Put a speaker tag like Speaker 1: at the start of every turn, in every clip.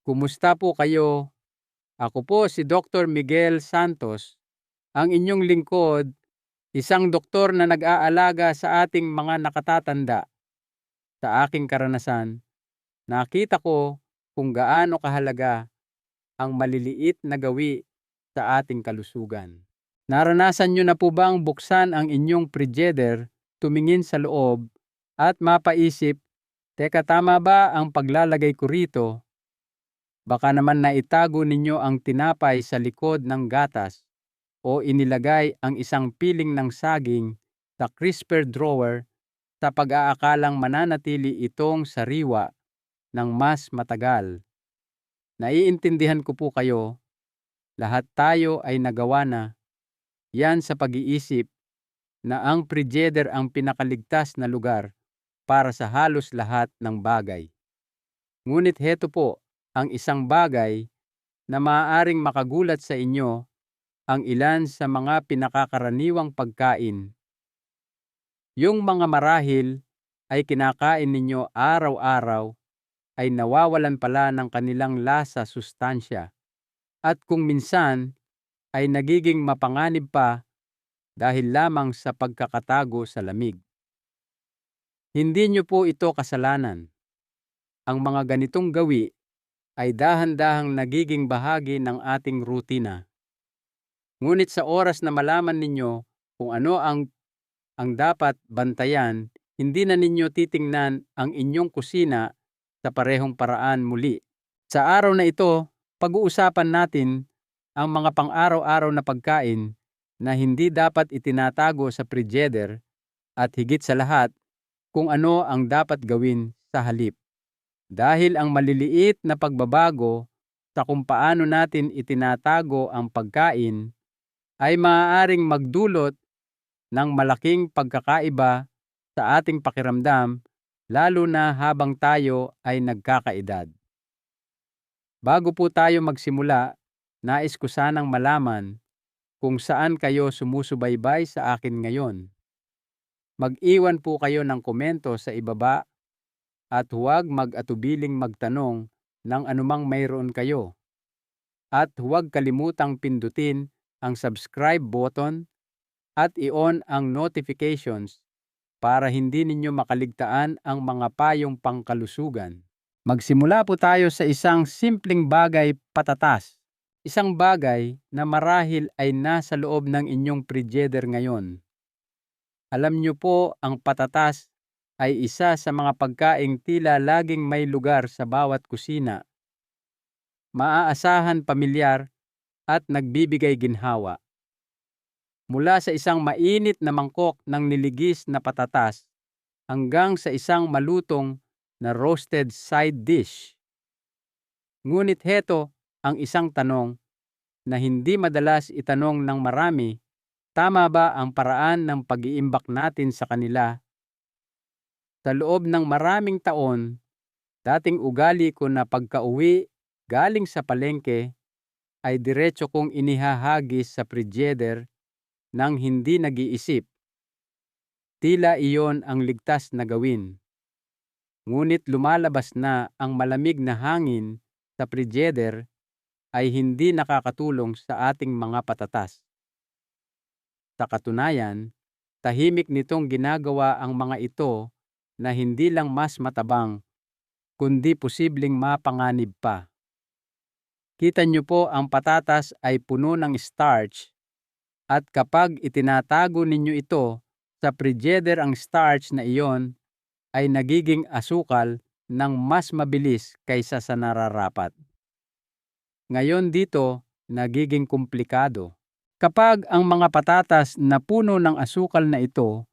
Speaker 1: Kumusta po kayo? Ako po si Dr. Miguel Santos, ang inyong lingkod, isang doktor na nag-aalaga sa ating mga nakatatanda. Sa aking karanasan, nakita ko kung gaano kahalaga ang maliliit na gawi sa ating kalusugan. Naranasan nyo na po bang buksan ang inyong frigider, tumingin sa loob, at mapaisip, teka, tama ba ang paglalagay ko rito? Baka naman naitago ninyo ang tinapay sa likod ng gatas o inilagay ang isang piling ng saging sa crisper drawer sa pag-aakalang mananatili itong sariwa ng mas matagal. Naiintindihan ko po kayo, lahat tayo ay nagawa na yan sa pag-iisip na ang frigider ang pinakaligtas na lugar para sa halos lahat ng bagay. Ngunit heto po ang isang bagay na maaaring makagulat sa inyo, ang ilan sa mga pinakakaraniwang pagkain. Yung mga marahil ay kinakain ninyo araw-araw ay nawawalan pala ng kanilang lasa, sustansya, at kung minsan ay nagiging mapanganib pa dahil lamang sa pagkakatago sa lamig. Hindi nyo po ito kasalanan. Ang mga ganitong gawi ay dahan-dahang nagiging bahagi ng ating rutina. Ngunit sa oras na malaman ninyo kung ano ang dapat bantayan, hindi na ninyo titingnan ang inyong kusina sa parehong paraan muli. Sa araw na ito, pag-uusapan natin ang mga pang-araw-araw na pagkain na hindi dapat itinatago sa frigider at higit sa lahat, kung ano ang dapat gawin sa halip. Dahil ang maliliit na pagbabago sa kung paano natin itinatago ang pagkain ay maaaring magdulot ng malaking pagkakaiba sa ating pakiramdam, lalo na habang tayo ay nagkakaedad. Bago po tayo magsimula, nais ko sanang malaman kung saan kayo sumusubaybay sa akin ngayon. Mag-iwan po kayo ng komento sa ibaba at huwag mag-atubiling magtanong ng anumang mayroon kayo. At huwag kalimutang pindutin ang subscribe button at i-on ang notifications para hindi ninyo makaligtaan ang mga payong pangkalusugan. Magsimula po tayo sa isang simpleng bagay, patatas. Isang bagay na marahil ay nasa loob ng inyong frigider ngayon. Alam nyo po, ang patatas ay isa sa mga pagkaing tila laging may lugar sa bawat kusina. Maaasahan, pamilyar, at nagbibigay ginhawa. Mula sa isang mainit na mangkok ng niligis na patatas hanggang sa isang malutong na roasted side dish. Ngunit heto ang isang tanong na hindi madalas itanong ng marami, tama ba ang paraan ng pag-iimbak natin sa kanila? Sa loob ng maraming taon, dating ugali ko na pagka-uwi galing sa palengke ay diretso kong inihahagis sa frigider nang hindi nag-iisip. Tila iyon ang ligtas na gawin. Ngunit lumalabas na ang malamig na hangin sa frigider ay hindi nakakatulong sa ating mga patatas. Sa katunayan, tahimik nitong ginagawa ang mga ito na hindi lang mas matabang, kundi posibleng mapanganib pa. Kita nyo po, ang patatas ay puno ng starch at kapag itinatago ninyo ito sa frigider, ang starch na iyon ay nagiging asukal ng mas mabilis kaysa sa nararapat. Ngayon dito, nagiging komplikado. Kapag ang mga patatas na puno ng asukal na ito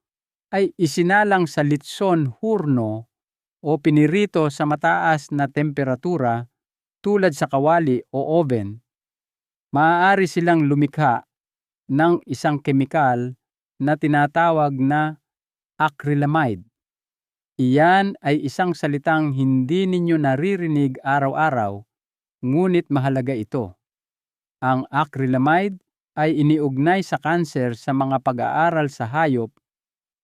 Speaker 1: ay isinalang sa litson hurno o pinirito sa mataas na temperatura tulad sa kawali o oven, maaari silang lumikha ng isang kemikal na tinatawag na acrylamide. Iyan ay isang salitang hindi ninyo naririnig araw-araw, ngunit mahalaga ito. Ang acrylamide ay iniugnay sa kanser sa mga pag-aaral sa hayop,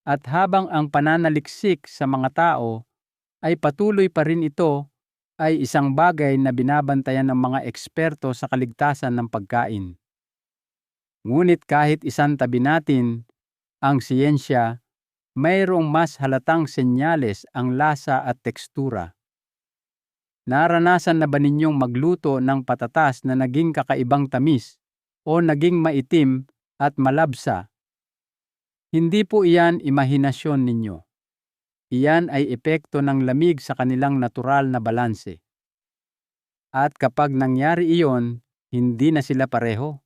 Speaker 1: at habang ang pananaliksik sa mga tao ay patuloy pa rin ito, ay isang bagay na binabantayan ng mga eksperto sa kaligtasan ng pagkain. Ngunit kahit isantabi natin ang siyensya, mayroong mas halatang senyales ang lasa at tekstura. Naranasan na ba ninyong magluto ng patatas na naging kakaibang tamis o naging maitim at malabsa? Hindi po iyan imahinasyon ninyo. Iyan ay epekto ng lamig sa kanilang natural na balanse. At kapag nangyari iyon, hindi na sila pareho.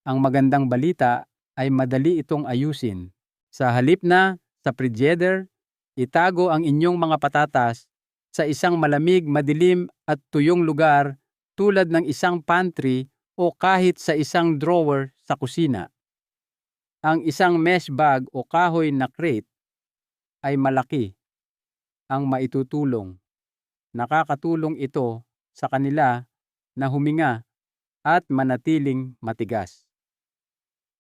Speaker 1: Ang magandang balita ay madali itong ayusin. Sa halip na sa frigidaire, itago ang inyong mga patatas sa isang malamig, madilim at tuyong lugar tulad ng isang pantry o kahit sa isang drawer sa kusina. Ang isang mesh bag o kahoy na crate ay malaki ang maitutulong. Nakakatulong ito sa kanila na huminga at manatiling matigas.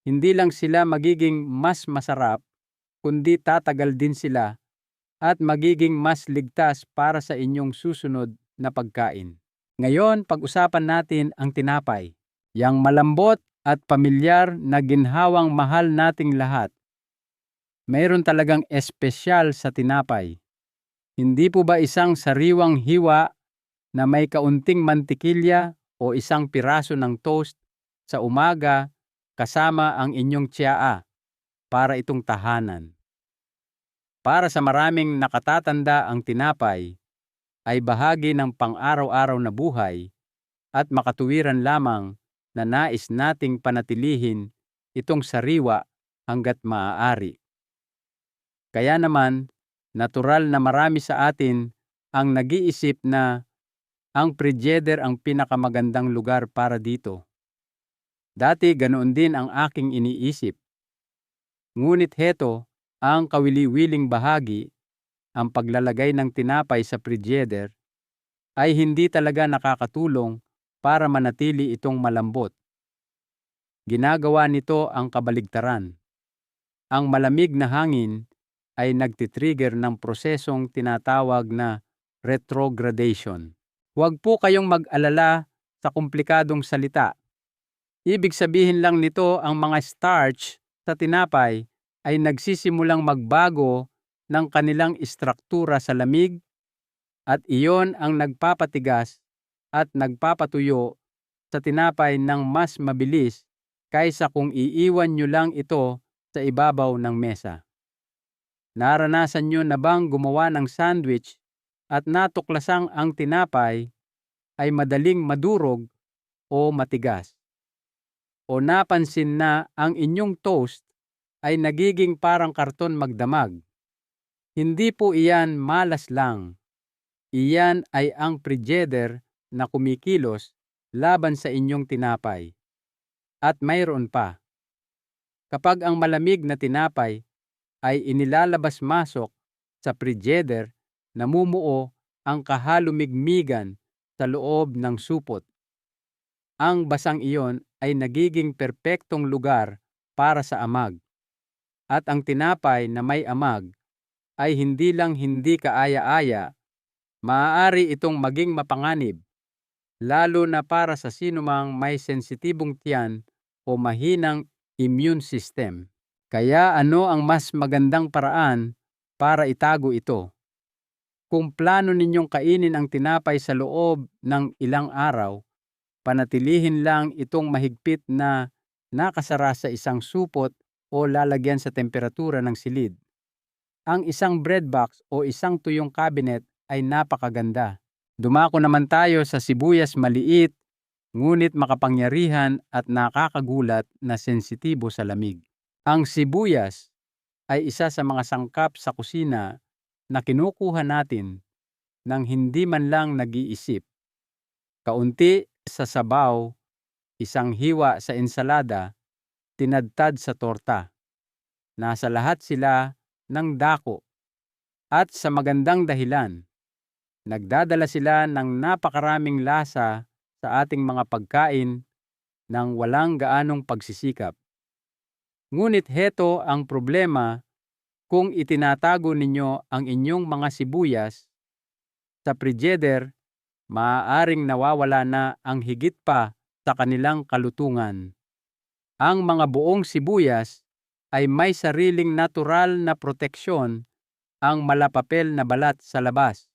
Speaker 1: Hindi lang sila magiging mas masarap, kundi tatagal din sila at magiging mas ligtas para sa inyong susunod na pagkain. Ngayon, pag-usapan natin ang tinapay. Yang malambot at pamilyar na ginhawang mahal nating lahat. Mayroon talagang espesyal sa tinapay. Hindi po ba isang sariwang hiwa na may kaunting mantikilya o isang piraso ng toast sa umaga kasama ang inyong tsaa para itong tahanan? Para sa maraming nakatatanda, ang tinapay ay bahagi ng pang-araw-araw na buhay at makatuwiran lamang na nais nating panatilihin itong sariwa hanggat maaari. Kaya naman, natural na marami sa atin ang nag-iisip na ang frigidaire ang pinakamagandang lugar para dito. Dati ganoon din ang aking iniisip. Ngunit heto ang kawili-wiling bahagi, ang paglalagay ng tinapay sa frigidaire ay hindi talaga nakakatulong para manatili itong malambot. Ginagawa nito ang kabaligtaran. Ang malamig na hangin ay nagtitrigger ng prosesong tinatawag na retrogradation. Huwag po kayong mag-alala sa komplikadong salita. Ibig sabihin lang nito ang mga starch sa tinapay ay nagsisimulang magbago ng kanilang istruktura sa lamig at iyon ang nagpapatigas at nagpapatuyo sa tinapay ng mas mabilis kaysa kung iiwan nyo lang ito sa ibabaw ng mesa. Naranasan nyo na bang gumawa ng sandwich at natuklasang ang tinapay ay madaling madurog o matigas? O napansin na ang inyong toast ay nagiging parang karton magdamag? Hindi po iyan malas lang. Iyan ay ang frigidaire na kumikilos laban sa inyong tinapay. At mayroon pa. Kapag ang malamig na tinapay ay inilalabas-masok sa frigidaire, namumuo ang kahalumigmigan sa loob ng supot. Ang basang iyon ay nagiging perpektong lugar para sa amag. At ang tinapay na may amag ay hindi lang hindi kaaya-aya, maaari itong maging mapanganib, lalo na para sa sinumang may sensitibong tiyan o mahinang immune system. Kaya ano ang mas magandang paraan para itago ito? Kung plano ninyong kainin ang tinapay sa loob ng ilang araw, panatilihin lang itong mahigpit na nakasara sa isang supot o lalagyan sa temperatura ng silid. Ang isang bread box o isang tuyong cabinet ay napakaganda. Dumako naman tayo sa sibuyas, maliit, ngunit makapangyarihan at nakakagulat na sensitibo sa lamig. Ang sibuyas ay isa sa mga sangkap sa kusina na kinukuha natin nang hindi man lang nag-iisip. Kaunti sa sabaw, isang hiwa sa ensalada, tinadtad sa torta. Nasa lahat sila ng dako at sa magandang dahilan. Nagdadala sila ng napakaraming lasa sa ating mga pagkain ng walang gaanong pagsisikap. Ngunit heto ang problema kung itinatago ninyo ang inyong mga sibuyas sa frigidaire maaaring nawawala na ang higit pa sa kanilang kalutungan. Ang mga buong sibuyas ay may sariling natural na proteksyon ang malapapel na balat sa labas.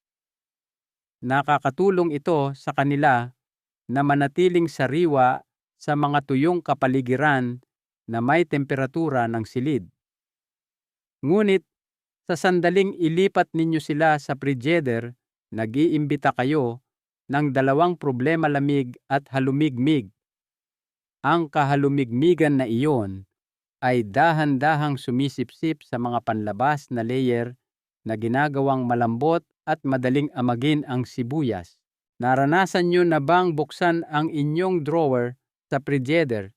Speaker 1: Nakakatulong ito sa kanila na manatiling sariwa sa mga tuyong kapaligiran na may temperatura ng silid. Ngunit sa sandaling ilipat ninyo sila sa frigider, nag-iimbita kayo ng dalawang problema: lamig at halumigmig. Ang kahalumigmigan na iyon ay dahan-dahang sumisipsip sa mga panlabas na layer na ginagawang malambot at madaling amagin ang sibuyas. Naranasan nyo na bang buksan ang inyong drawer sa frigider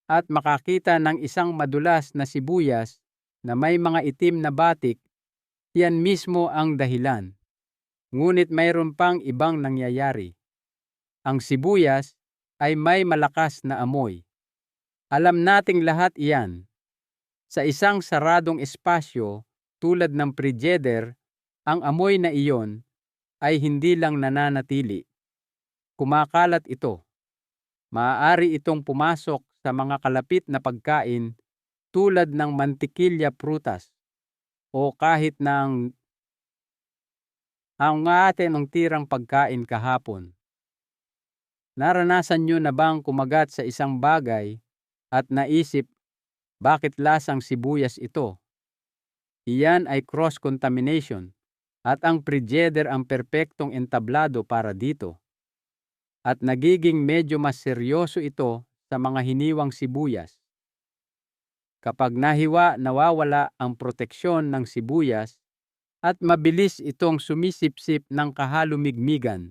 Speaker 1: at makakita ng isang madulas na sibuyas na may mga itim na batik? Yan mismo ang dahilan. Ngunit mayroon pang ibang nangyayari. Ang sibuyas ay may malakas na amoy. Alam nating lahat iyan. Sa isang saradong espasyo tulad ng frigider, ang amoy na iyon ay hindi lang nananatili. Kumakalat ito. Maaari itong pumasok sa mga kalapit na pagkain tulad ng mantikilya, prutas, o kahit ng ang atin ng tirang pagkain kahapon. Naranasan nyo na bang kumagat sa isang bagay at naisip, bakit lasang sibuyas ito? Iyan ay cross-contamination at ang frigider ang perpektong entablado para dito. At nagiging medyo mas seryoso ito sa mga hiniwang sibuyas. Kapag nahiwa, nawawala ang proteksyon ng sibuyas at mabilis itong sumisipsip ng kahalumigmigan.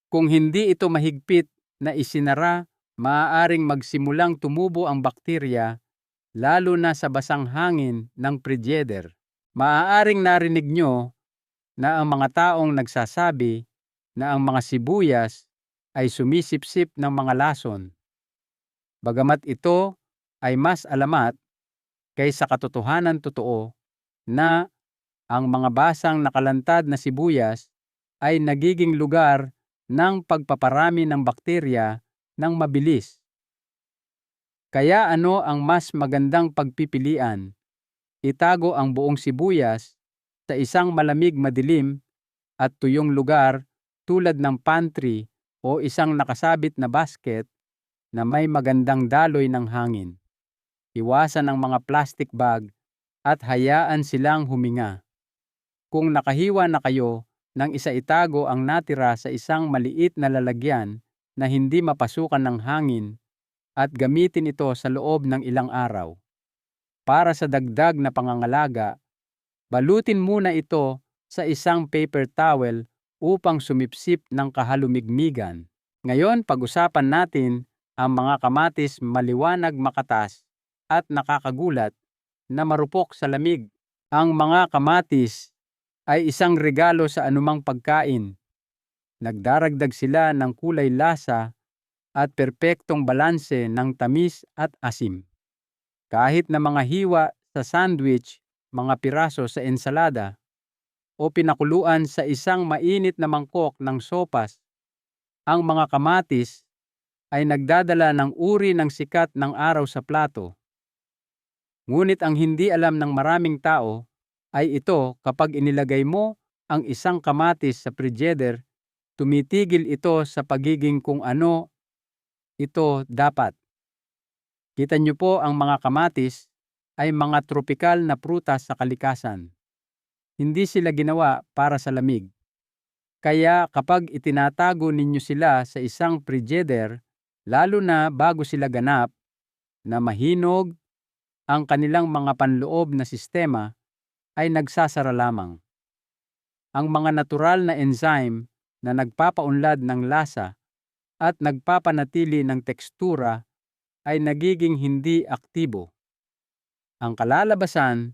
Speaker 1: Kung hindi ito mahigpit na isinara, maaaring magsimulang tumubo ang bakterya, lalo na sa basang hangin ng frigider. Maaaring narinig nyo na ang mga taong nagsasabi na ang mga sibuyas ay sumisipsip ng mga lason. Bagamat ito ay mas alamat kaysa katotohanan totoo na ang mga basang nakalantad na sibuyas ay nagiging lugar ng pagpaparami ng bakterya ng mabilis. Kaya ano ang mas magandang pagpipilian? Itago ang buong sibuyas sa isang malamig, madilim at tuyong lugar tulad ng pantry o isang nakasabit na basket na may magandang daloy ng hangin. Iwasan ang mga plastic bag at hayaan silang huminga. Kung nakahiwa na kayo, nang itago ang natira sa isang maliit na lalagyan na hindi mapasukan ng hangin at gamitin ito sa loob ng ilang araw. Para sa dagdag na pangangalaga, balutin muna ito sa isang paper towel upang sumipsip ng kahalumigmigan. Ngayon, pag-usapan natin ang mga kamatis maliwanag, makatas at nakakagulat na marupok sa lamig. Ang mga kamatis ay isang regalo sa anumang pagkain. Nagdaragdag sila ng kulay, lasa at perpektong balanse ng tamis at asim. Kahit na mga hiwa sa sandwich, mga piraso sa ensalada, o pinakuluan sa isang mainit na mangkok ng sopas, ang mga kamatis ay nagdadala ng uri ng sikat ng araw sa plato. Ngunit ang hindi alam ng maraming tao ay ito: kapag inilagay mo ang isang kamatis sa frigider, tumitigil ito sa pagiging kung ano ito dapat. Kita niyo po, ang mga kamatis ay mga tropikal na prutas sa kalikasan. Hindi sila ginawa para sa lamig. Kaya kapag itinatago ninyo sila sa isang frigider, lalo na bago sila ganap na mahinog, ang kanilang mga panloob na sistema ay nagsasara lamang. Ang mga natural na enzyme na nagpapaunlad ng lasa at nagpapanatili ng tekstura ay nagiging hindi aktibo. Ang kalalabasan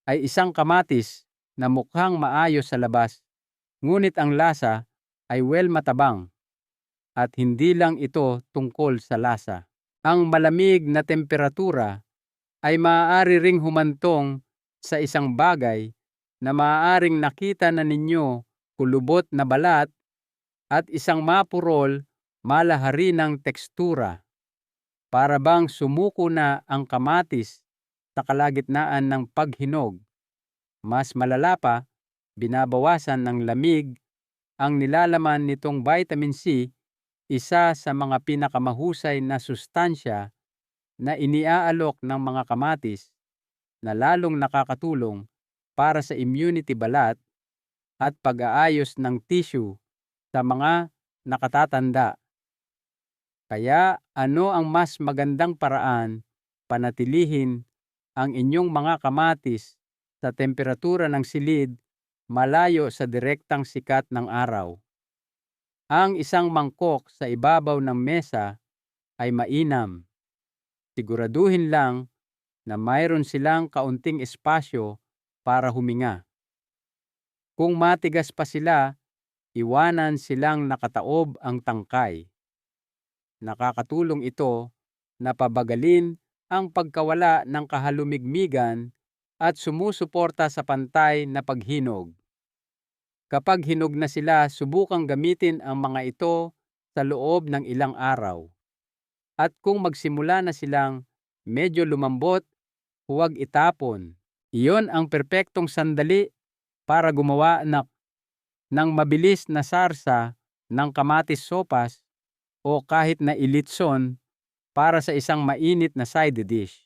Speaker 1: ay isang kamatis na mukhang maayos sa labas, ngunit ang lasa ay matabang. At hindi lang ito tungkol sa lasa. Ang malamig na temperatura ay maaari ring humantong sa isang bagay na maaaring nakita na ninyo: kulubot na balat at isang mapurol, malahari ng tekstura. Para bang sumuko na ang kamatis sa kalagitnaan ng paghinog. Mas malala pa, binabawasan ng lamig ang nilalaman nitong vitamin C, isa sa mga pinakamahusay na sustansya na iniaalok ng mga kamatis na lalong nakakatulong para sa immunity balat at pag-aayos ng tissue sa mga nakatatanda. Kaya ano ang mas magandang paraan panatilihin ang inyong mga kamatis sa temperatura ng silid malayo sa direktang sikat ng araw? Ang isang mangkok sa ibabaw ng mesa ay mainam. Siguraduhin lang na mayroon silang kaunting espasyo para huminga. Kung matigas pa sila, iwanan silang nakataob ang tangkay. Nakakatulong ito na pabagalin ang pagkawala ng kahalumigmigan at sumusuporta sa pantay na paghinog. Kapag hinog na sila, subukang gamitin ang mga ito sa loob ng ilang araw. At kung magsimula na silang medyo lumambot, huwag itapon. Iyon ang perpektong sandali para gumawa ng mabilis na sarsa ng kamatis sopas o kahit na ilitson para sa isang mainit na side dish.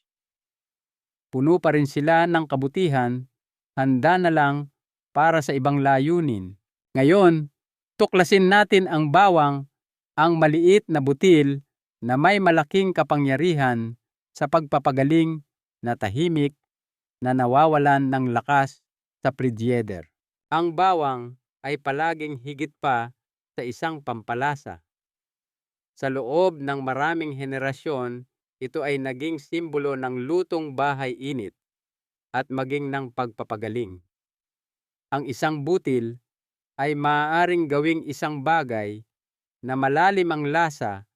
Speaker 1: Puno pa rin sila ng kabutihan, handa na lang para sa ibang layunin. Ngayon, tuklasin natin ang bawang, ang maliit na butil na may malaking kapangyarihan sa pagpapagaling na tahimik na nawawalan ng lakas sa frigider. Ang bawang ay palaging higit pa sa isang pampalasa. Sa loob ng maraming henerasyon, ito ay naging simbolo ng lutong bahay init at maging ng pagpapagaling. Ang isang butil ay maaaring gawing isang bagay na malalim ang lasa,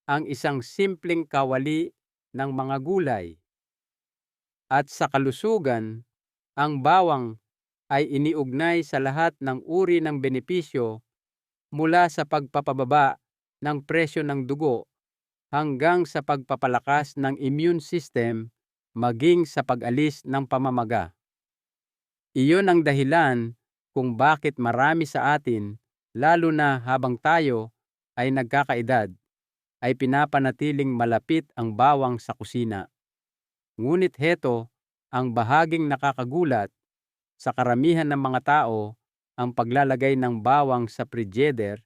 Speaker 1: ang isang simpleng kawali ng mga gulay. At sa kalusugan, ang bawang ay iniugnay sa lahat ng uri ng benepisyo mula sa pagpapababa ng presyo ng dugo hanggang sa pagpapalakas ng immune system maging sa pag-alis ng pamamaga. Iyon ang dahilan kung bakit marami sa atin, lalo na habang tayo ay nagkakaedad, ay pinapanatiling malapit ang bawang sa kusina. Ngunit heto ang bahaging nakakagulat, sa karamihan ng mga tao, ang paglalagay ng bawang sa frigider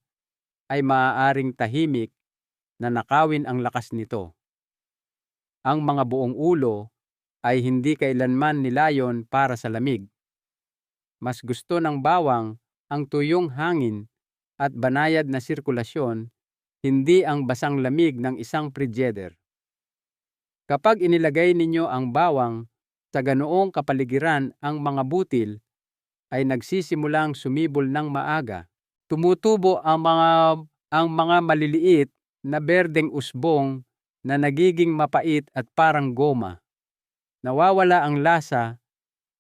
Speaker 1: ay maaaring tahimik na nakawin ang lakas nito. Ang mga buong ulo ay hindi kailanman nilayon para sa lamig. Mas gusto ng bawang ang tuyong hangin at banayad na sirkulasyon, hindi ang basang lamig ng isang frigider. Kapag inilagay ninyo ang bawang sa ganoong kapaligiran, ang mga butil ay nagsisimulang sumibol ng maaga. Tumutubo ang mga maliliit na berdeng usbong na nagiging mapait at parang goma. Nawawala ang lasa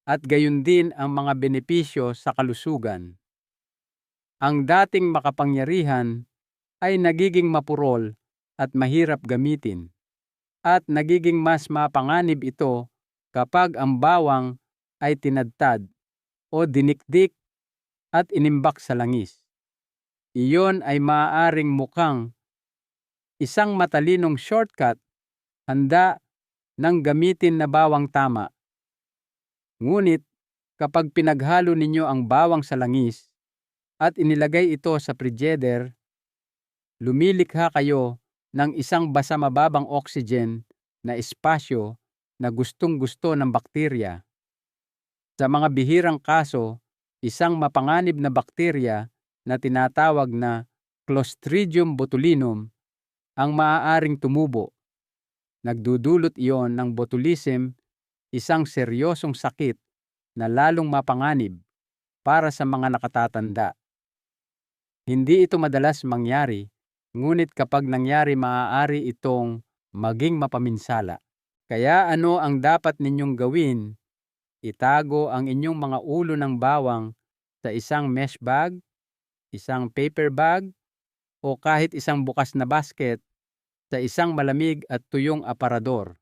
Speaker 1: at gayon din ang mga benepisyo sa kalusugan. Ang dating makapangyarihan ay nagiging mapurol at mahirap gamitin. At nagiging mas mapanganib ito kapag ang bawang ay tinadtad o dinikdik at inimbak sa langis. Iyon ay maaaring mukhang isang matalinong shortcut, handa ng gamitin na bawang tama. Ngunit kapag pinaghalo ninyo ang bawang sa langis at inilagay ito sa frigider, lumilikha kayo ng isang basa-mababang oxygen na espasyo na gustong-gusto ng bakterya. Sa mga bihirang kaso, isang mapanganib na bakterya na tinatawag na Clostridium botulinum ang maaaring tumubo. Nagdudulot iyon ng botulism, isang seryosong sakit na lalong mapanganib para sa mga nakatatanda. Hindi ito madalas mangyari, ngunit kapag nangyari, maaari itong maging mapaminsala. Kaya ano ang dapat ninyong gawin? Itago ang inyong mga ulo ng bawang sa isang mesh bag, isang paper bag, o kahit isang bukas na basket sa isang malamig at tuyong aparador.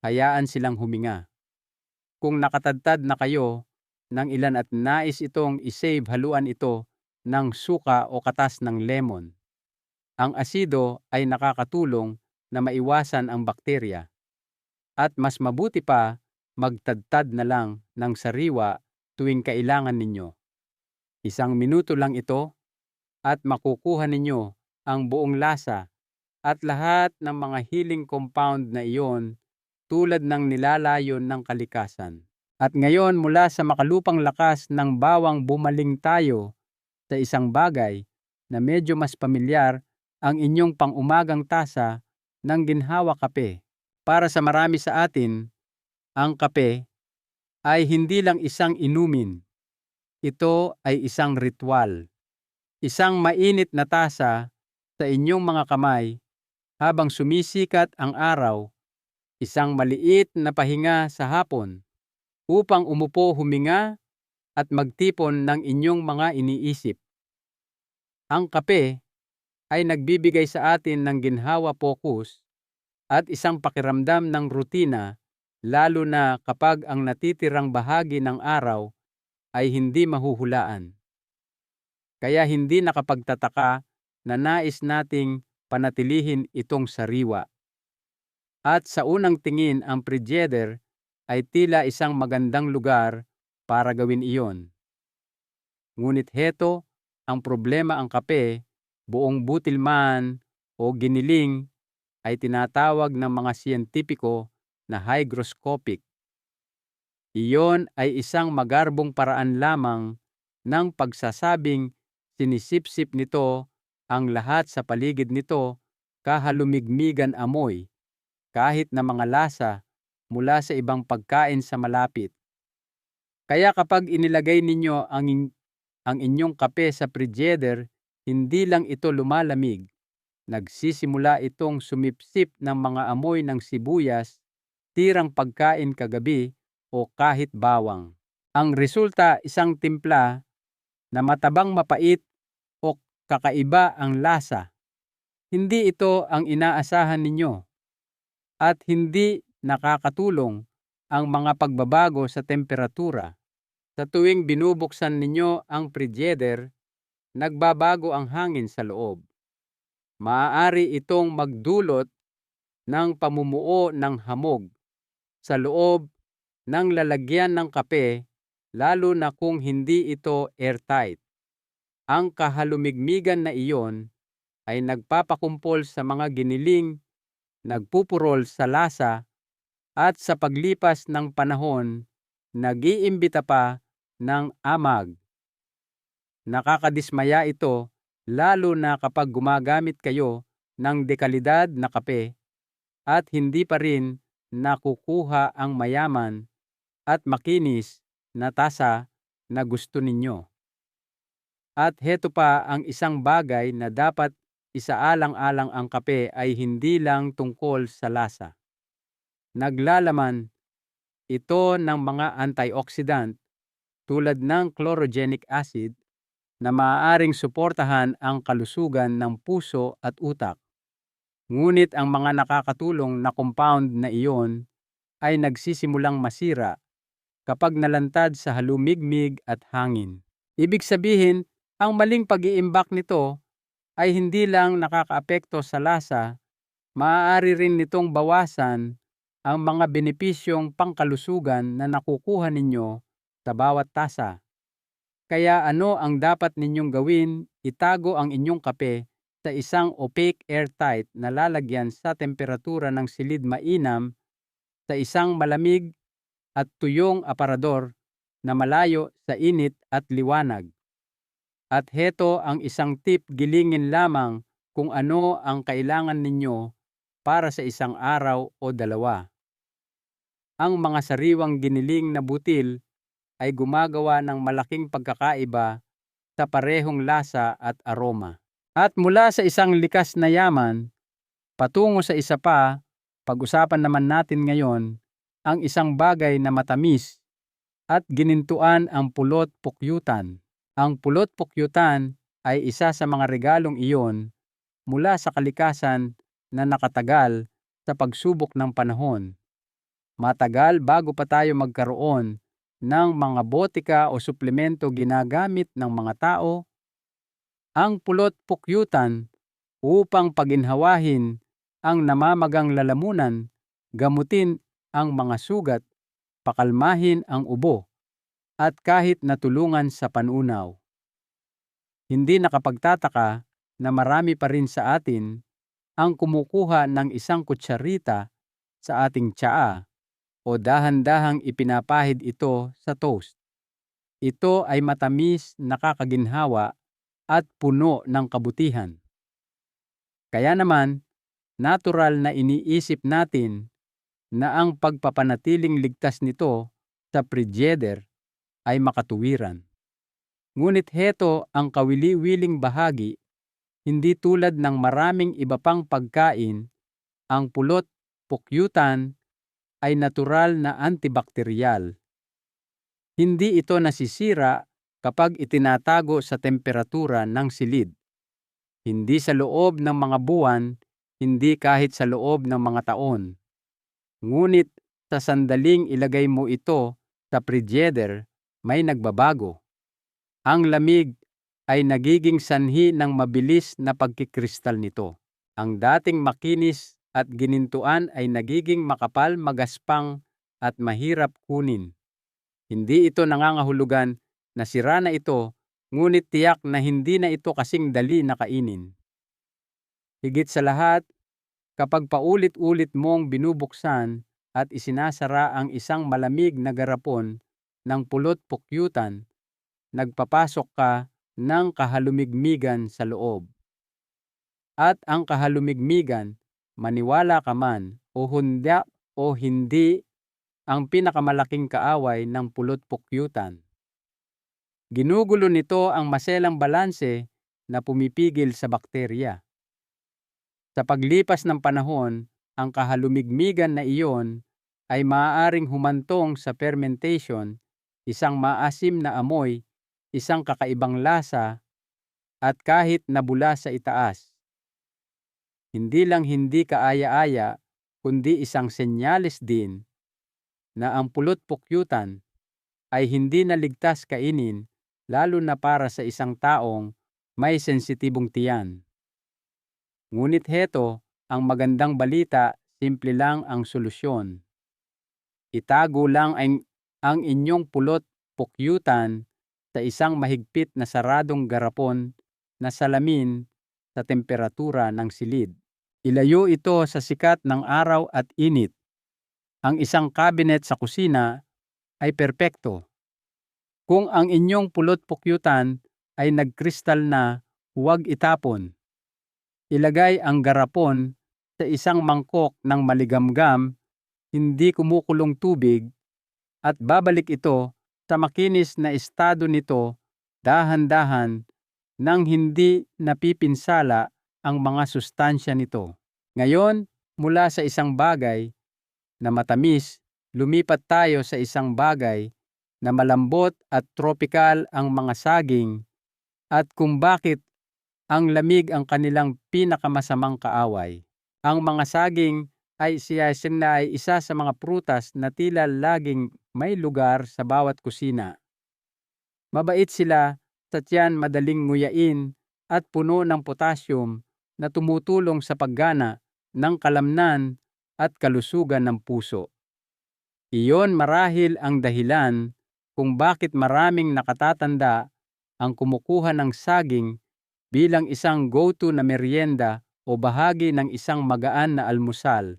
Speaker 1: Hayaan silang huminga. Kung nakatadtad na kayo ng ilan at nais itong isave, haluan ito ng suka o katas ng lemon. Ang asido ay nakakatulong na maiwasan ang bakterya. At mas mabuti pa, magtadtad na lang ng sariwa tuwing kailangan ninyo. 1 minuto lang ito at makukuha ninyo ang buong lasa at lahat ng mga healing compound na iyon tulad ng nilalayon ng kalikasan. At ngayon, mula sa makalupang lakas ng bawang, bumaling tayo sa isang bagay na medyo mas pamilyar, ang inyong pang-umagang tasa ng ginhawa kape. Para sa marami sa atin, ang kape ay hindi lang isang inumin. Ito ay isang ritual. Isang mainit na tasa sa inyong mga kamay habang sumisikat ang araw, isang maliit na pahinga sa hapon upang umupo, huminga at magtipon ng inyong mga iniisip. Ang kape ay nagbibigay sa atin ng ginhawa, focus at isang pakiramdam ng rutina, lalo na kapag ang natitirang bahagi ng araw ay hindi mahuhulaan. Kaya hindi nakapagtataka na nais nating panatilihin itong sariwa. At sa unang tingin, ang Frigidaire ay tila isang magandang lugar para gawin iyon. Ngunit heto ang problema, ang kape, buong butil man o giniling, ay tinatawag ng mga siyentipiko na hygroscopic. Iyon ay isang magarbong paraan lamang ng pagsasabing sinisipsip nito ang lahat sa paligid nito, kahalumigmigan amoy, kahit na mga lasa mula sa ibang pagkain sa malapit. Kaya kapag inilagay ninyo ang inyong kape sa Frigidaire, hindi lang ito lumalamig, nagsisimula itong sumipsip ng mga amoy ng sibuyas, tirang pagkain kagabi o kahit bawang. Ang resulta, isang timpla na matabang, mapait o kakaiba ang lasa. Hindi ito ang inaasahan ninyo at hindi nakakatulong ang mga pagbabago sa temperatura. Sa tuwing binubuksan ninyo ang Frigidaire, nagbabago ang hangin sa loob. Maaari itong magdulot ng pamumuo ng hamog sa loob ng lalagyan ng kape, lalo na kung hindi ito airtight. Ang kahalumigmigan na iyon ay nagpapakumpol sa mga giniling, nagpupurol sa lasa, at sa paglipas ng panahon, nag-iimbita pa ng amag. Nakakadismaya ito, lalo na kapag gumagamit kayo ng dekalidad na kape at hindi pa rin nakukuha ang mayaman at makinis na tasa na gusto ninyo. At heto pa ang isang bagay na dapat isaalang-alang, ang kape ay hindi lang tungkol sa lasa. Naglalaman ito ng mga antioxidant tulad ng chlorogenic acid na maaaring suportahan ang kalusugan ng puso at utak. Ngunit ang mga nakakatulong na compound na iyon ay nagsisimulang masira kapag nalantad sa halumigmig at hangin. Ibig sabihin, ang maling pag-iimbak nito ay hindi lang nakakaapekto sa lasa, maaari rin nitong bawasan ang mga benepisyong pangkalusugan na nakukuha ninyo sa bawat tasa. Kaya ano ang dapat ninyong gawin? Itago ang inyong kape sa isang opaque, airtight na lalagyan sa temperatura ng silid mainam, sa isang malamig at tuyong aparador na malayo sa init at liwanag. At heto ang isang tip, gilingin lamang kung ano ang kailangan ninyo para sa isang araw o dalawa. Ang mga sariwang giniling na butil ay gumagawa ng malaking pagkakaiba sa parehong lasa at aroma. At mula sa isang likas na yaman, patungo sa isa pa, pag-usapan naman natin ngayon ang isang bagay na matamis at ginintuan, ang pulot pukyutan. Ang pulot pukyutan ay isa sa mga regalong iyon mula sa kalikasan na nakatagal sa pagsubok ng panahon. Matagal bago pa tayo magkaroon ng mga botika o suplemento ginagamit ng mga tao, ang pulot pukyutan upang paginhawahin ang namamagang lalamunan, gamutin ang mga sugat, pakalmahin ang ubo, at kahit natulungan sa panunaw. Hindi nakapagtataka na marami pa rin sa atin ang kumukuha ng isang kutsarita sa ating tsaa o dahan-dahang ipinapahid ito sa toast. Ito ay matamis, nakakaginhawa at puno ng kabutihan. Kaya naman, natural na iniisip natin na ang pagpapanatiling ligtas nito sa frigider ay makatuwiran. Ngunit heto ang kawili-wiling bahagi, hindi tulad ng maraming iba pang pagkain, ang pulot pukyutan ay natural na antibakteryal. Hindi ito nasisira kapag itinatago sa temperatura ng silid. Hindi sa loob ng mga buwan, hindi kahit sa loob ng mga taon. Ngunit sa sandaling ilagay mo ito sa frigider, may nagbabago. Ang lamig ay nagiging sanhi ng mabilis na pagkikristal nito. Ang dating makinis at ginintuan ay nagiging makapal, magaspang at mahirap kunin. Hindi ito nangangahulugan na sira na ito, ngunit tiyak na hindi na ito kasing dali na kainin. Higit sa lahat, kapag paulit-ulit mong binubuksan at isinasara ang isang malamig na garapon ng pulot pukyutan, nagpapasok ka ng kahalumigmigan sa loob. At ang kahalumigmigan, maniwala ka man o hindi, ang pinakamalaking kaaway ng pulot pukyutan. Ginugulo nito ang maselang balanse na pumipigil sa bakterya. Sa paglipas ng panahon, ang kahalumigmigan na iyon ay maaaring humantong sa fermentation, isang maasim na amoy, isang kakaibang lasa, at kahit nabula sa itaas. Hindi lang hindi kaaya-aya, kundi isang senyales din na ang pulot pukyutan ay hindi na ligtas kainin, lalo na para sa isang taong may sensitibong tiyan. Ngunit heto, ang magandang balita, simple lang ang solusyon. Itago lang ang inyong pulot pukyutan sa isang mahigpit na saradong garapon na salamin sa temperatura ng silid. Ilayo ito sa sikat ng araw at init. Ang isang cabinet sa kusina ay perpekto. Kung ang inyong pulot pukyutan ay nagkristal na, huwag itapon. Ilagay ang garapon sa isang mangkok ng maligamgam, hindi kumukulong tubig, at babalik ito sa makinis na estado nito dahan-dahan nang hindi napipinsala ang mga sustansya nito. Ngayon, mula sa isang bagay na matamis, lumipat tayo sa isang bagay na malambot at tropikal, ang mga saging, at kung bakit ang lamig ang kanilang pinakamasamang kaaway. Ang mga saging ay isa sa mga prutas na tila laging may lugar sa bawat kusina. Mabait sila sa tiyan, madaling nguyain at puno ng potassium na tumutulong sa paggana ng kalamnan at kalusugan ng puso. Iyon marahil ang dahilan kung bakit maraming nakatatanda ang kumukuha ng saging bilang isang go-to na merienda o bahagi ng isang magaan na almusal.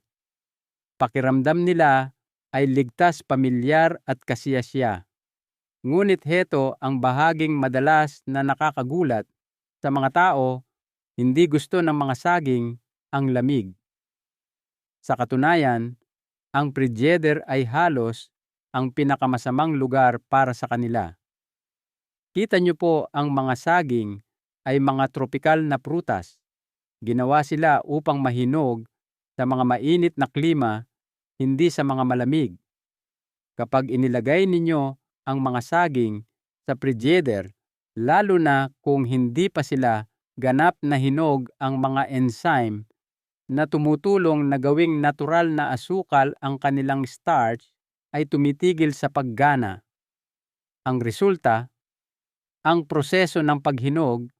Speaker 1: Pakiramdam nila ay ligtas, pamilyar at kasiyasiya. Ngunit heto ang bahaging madalas na nakakagulat sa mga tao, hindi gusto ng mga saging ang lamig. Sa katunayan, ang frigider ay halos ang pinakamasamang lugar para sa kanila. Kita niyo po, ang mga saging ay mga tropikal na prutas. Ginawa sila upang mahinog sa mga mainit na klima, hindi sa mga malamig. Kapag inilagay ninyo ang mga saging sa frigider, lalo na kung hindi pa sila ganap na hinog ang mga enzyme na tumutulong na gawing natural na asukal ang kanilang starch ay tumitigil sa paggana. Ang resulta, ang proseso ng paghinog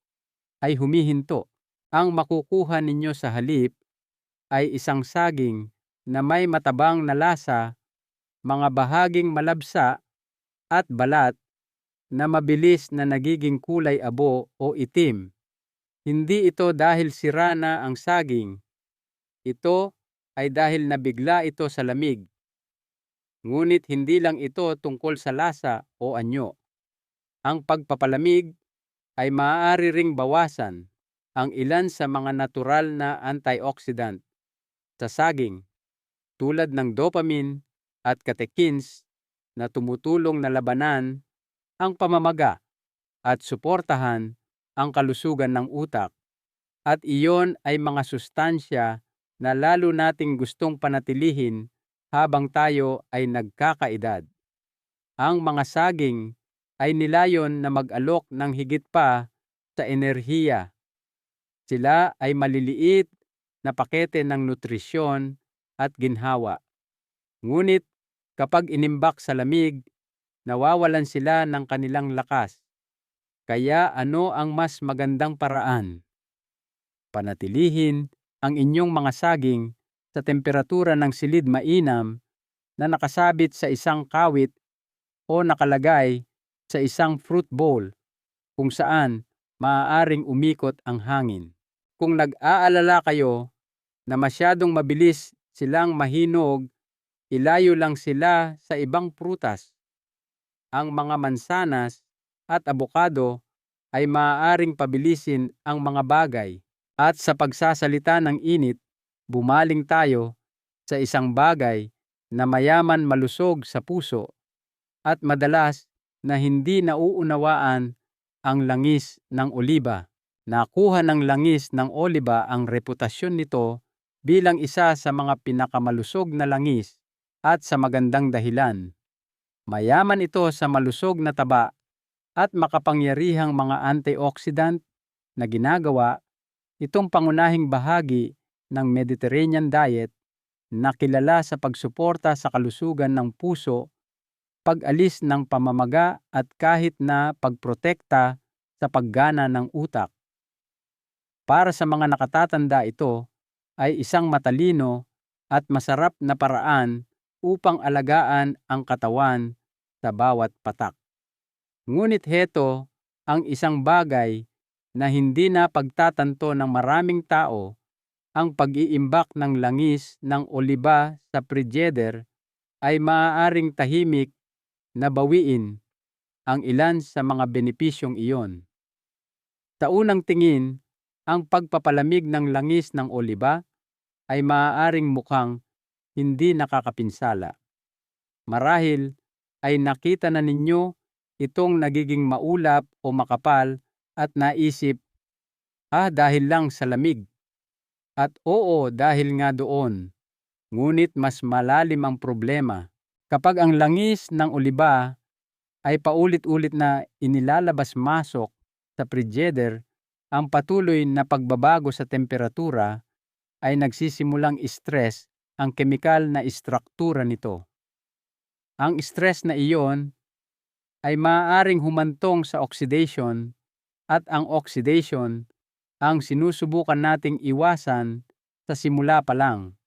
Speaker 1: ay humihinto. Ang makukuha ninyo sa halip ay isang saging na may matabang na lasa, mga bahaging malabsa at balat na mabilis na nagiging kulay abo o itim. Hindi ito dahil sira na ang saging. Ito ay dahil nabigla ito sa lamig. Ngunit hindi lang ito tungkol sa lasa o anyo. Ang pagpapalamig ay maaari ring bawasan ang ilan sa mga natural na antioxidant sa saging tulad ng dopamine at catechins na tumutulong na labanan ang pamamaga at suportahan ang kalusugan ng utak. At iyon ay mga sustansya na lalo nating gustong panatilihin habang tayo ay nagkakaedad. Ang mga saging ay nilayon na mag-alok ng higit pa sa enerhiya. Sila ay maliliit na pakete ng nutrisyon at ginhawa. Ngunit kapag inimbak sa lamig, nawawalan sila ng kanilang lakas. Kaya ano ang mas magandang paraan? Panatilihin ang inyong mga saging sa temperatura ng silid mainam na nakasabit sa isang kawit o nakalagay sa isang fruit bowl kung saan maaaring umikot ang hangin. Kung nag-aalala kayo na masyadong mabilis silang mahinog, ilayo lang sila sa ibang prutas. Ang mga mansanas at abokado ay maaaring pabilisin ang mga bagay. At sa pagsasalita ng init, bumaling tayo sa isang bagay na mayaman malusog sa puso at madalas na hindi nauunawaan ang langis ng oliba. Nakuha ng langis ng oliba ang reputasyon nito bilang isa sa mga pinakamalusog na langis at sa magandang dahilan. Mayaman ito sa malusog na taba at makapangyarihang mga antioxidant na ginagawa itong pangunahing bahagi ng Mediterranean diet na kilala sa pagsuporta sa kalusugan ng puso, pag-alis ng pamamaga at kahit na pagprotekta sa paggana ng utak. Para sa mga nakatatanda, ito ay isang matalino at masarap na paraan upang alagaan ang katawan sa bawat patak. Ngunit heto ang isang bagay na hindi na pagtatanto ng maraming tao, ang pag-iimbak ng langis ng oliba sa frigider ay maaaring tahimik na bawiin ang ilan sa mga benepisyong iyon. Sa unang tingin, ang pagpapalamig ng langis ng oliba ay maaaring mukhang hindi nakakapinsala. Marahil ay nakita na ninyo itong nagiging maulap o makapal at naisip, dahil lang sa lamig. At oo, dahil nga doon. Ngunit mas malalim ang problema. Kapag ang langis ng oliba ay paulit-ulit na inilalabas-masok sa frigider, ang patuloy na pagbabago sa temperatura ay nagsisimulang stress ang kemikal na istruktura nito. Ang stress na iyon ay maaaring humantong sa oxidation at ang oxidation ang sinusubukan nating iwasan sa simula pa lang.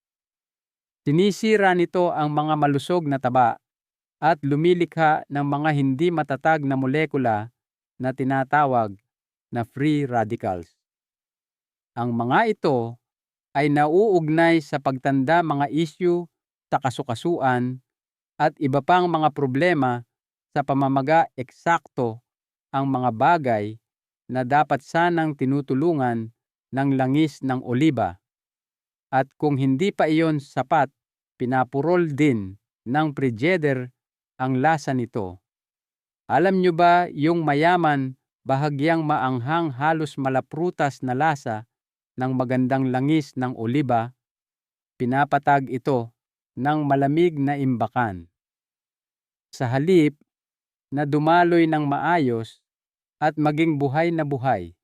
Speaker 1: Sinisira nito ang mga malusog na taba at lumilikha ng mga hindi matatag na molekula na tinatawag na free radicals. Ang mga ito ay nauugnay sa pagtanda mga isyu sa kasukasuan at iba pang mga problema sa pamamaga eksakto ang mga bagay na dapat sanang tinutulungan ng langis ng oliba. At kung hindi pa iyon sapat, pinapurol din ng frigider ang lasa nito. Alam nyo ba yung mayaman, bahagyang maanghang halos malaprutas na lasa ng magandang langis ng oliba? Pinapatag ito ng malamig na imbakan. Sa halip na dumaloy ng maayos at maging buhay na buhay.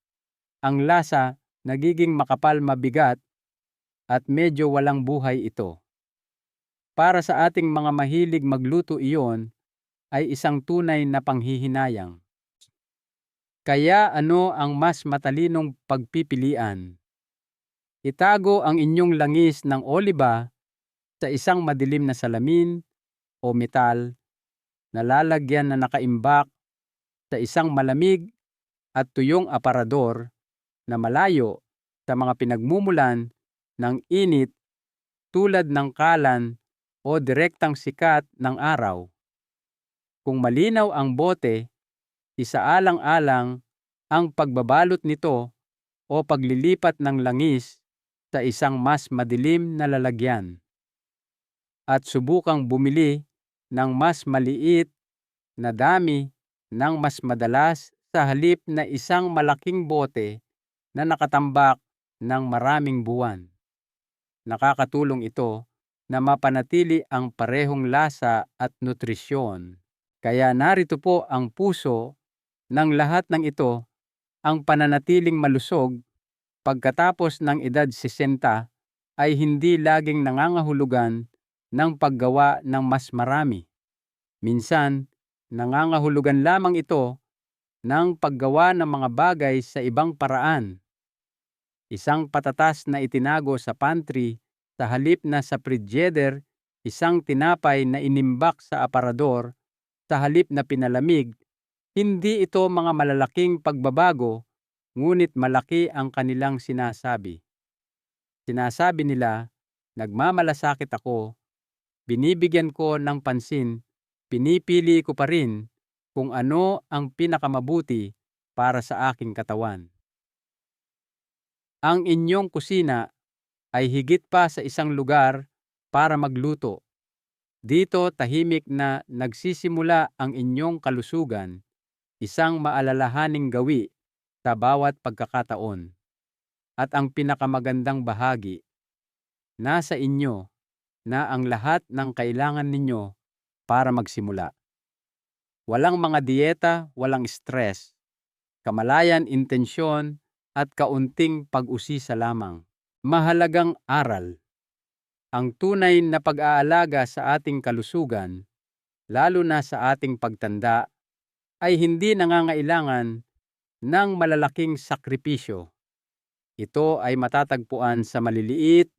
Speaker 1: Ang lasa nagiging makapal, mabigat at medyo walang buhay ito. Para sa ating mga mahilig magluto, iyon ay isang tunay na panghihinayang. Kaya ano ang mas matalinong pagpipilian? Itago ang inyong langis ng oliba sa isang madilim na salamin o metal na lalagyan na nakaimbak sa isang malamig at tuyong aparador na malayo sa mga pinagmumulan ng init tulad ng kalan o direktang sikat ng araw. Kung malinaw ang bote, isaalang-alang ang pagbabalot nito o paglilipat ng langis sa isang mas madilim na lalagyan. At subukang bumili ng mas maliit na dami ng mas madalas sa halip na isang malaking bote na nakatambak ng maraming buwan. Nakakatulong ito na mapanatili ang parehong lasa at nutrisyon. Kaya narito po ang puso ng lahat ng ito, ang pananatiling malusog pagkatapos ng edad 60 ay hindi laging nangangahulugan ng paggawa ng mas marami. Minsan, nangangahulugan lamang ito ng paggawa ng mga bagay sa ibang paraan. Isang patatas na itinago sa pantry sa halip na sa frigider, isang tinapay na inimbak sa aparador sa halip na pinalamig, hindi ito mga malalaking pagbabago, ngunit malaki ang kanilang sinasabi. Sinasabi nila, nagmamalasakit ako, binibigyan ko ng pansin, pinipili ko pa rin kung ano ang pinakamabuti para sa aking katawan. Ang inyong kusina ay higit pa sa isang lugar para magluto. Dito tahimik na nagsisimula ang inyong kalusugan, isang maalalahaning gawi sa bawat pagkakataon. At ang pinakamagandang bahagi, nasa inyo na ang lahat ng kailangan ninyo para magsimula. Walang mga dieta, walang stress, kamalayan, intensyon at kaunting pag-usisa lamang. Mahalagang aral. Ang tunay na pag-aalaga sa ating kalusugan, lalo na sa ating pagtanda, ay hindi nangangailangan ng malalaking sakripisyo. Ito ay matatagpuan sa maliliit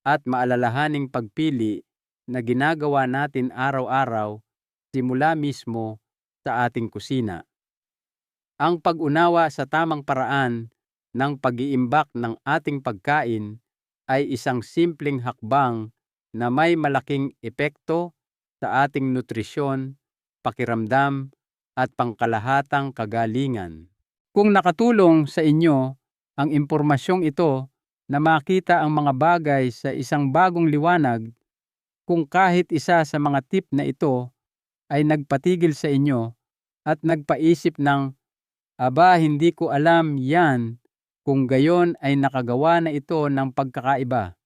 Speaker 1: at maalalahaning pagpili na ginagawa natin araw-araw simula mismo sa ating kusina. Ang pag-unawa sa tamang paraan ng pag-iimbak ng ating pagkain ay isang simpleng hakbang na may malaking epekto sa ating nutrisyon, pakiramdam at pangkalahatang kagalingan. Kung nakatulong sa inyo ang impormasyong ito na makita ang mga bagay sa isang bagong liwanag, kung kahit isa sa mga tip na ito ay nagpatigil sa inyo at nagpaisip ng, aba, hindi ko alam yan, kung gayon ay nakagawa na ito ng pagkakaiba.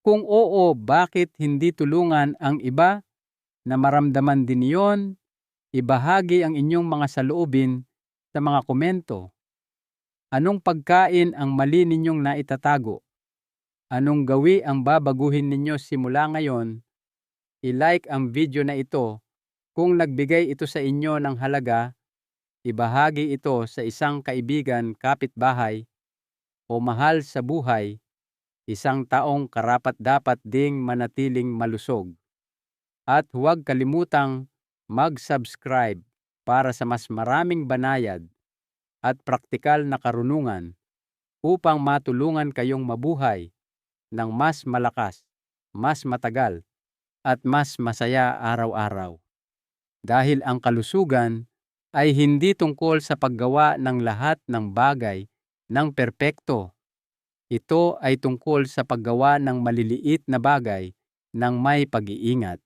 Speaker 1: Kung oo, bakit hindi tulungan ang iba na maramdaman din iyon? Ibahagi ang inyong mga saloobin sa mga komento. Anong pagkain ang mali ninyong naitatago? Anong gawi ang babaguhin ninyo simula ngayon? I-like ang video na ito. Kung nagbigay ito sa inyo ng halaga, ibahagi ito sa isang kaibigan, kapitbahay, o mahal sa buhay, isang taong karapat-dapat ding manatiling malusog. At huwag kalimutang mag-subscribe para sa mas maraming banayad at praktikal na karunungan upang matulungan kayong mabuhay ng mas malakas, mas matagal, at mas masaya araw-araw. Dahil ang kalusugan ay hindi tungkol sa paggawa ng lahat ng bagay ng perpekto. Ito ay tungkol sa paggawa ng maliliit na bagay ng may pag-iingat.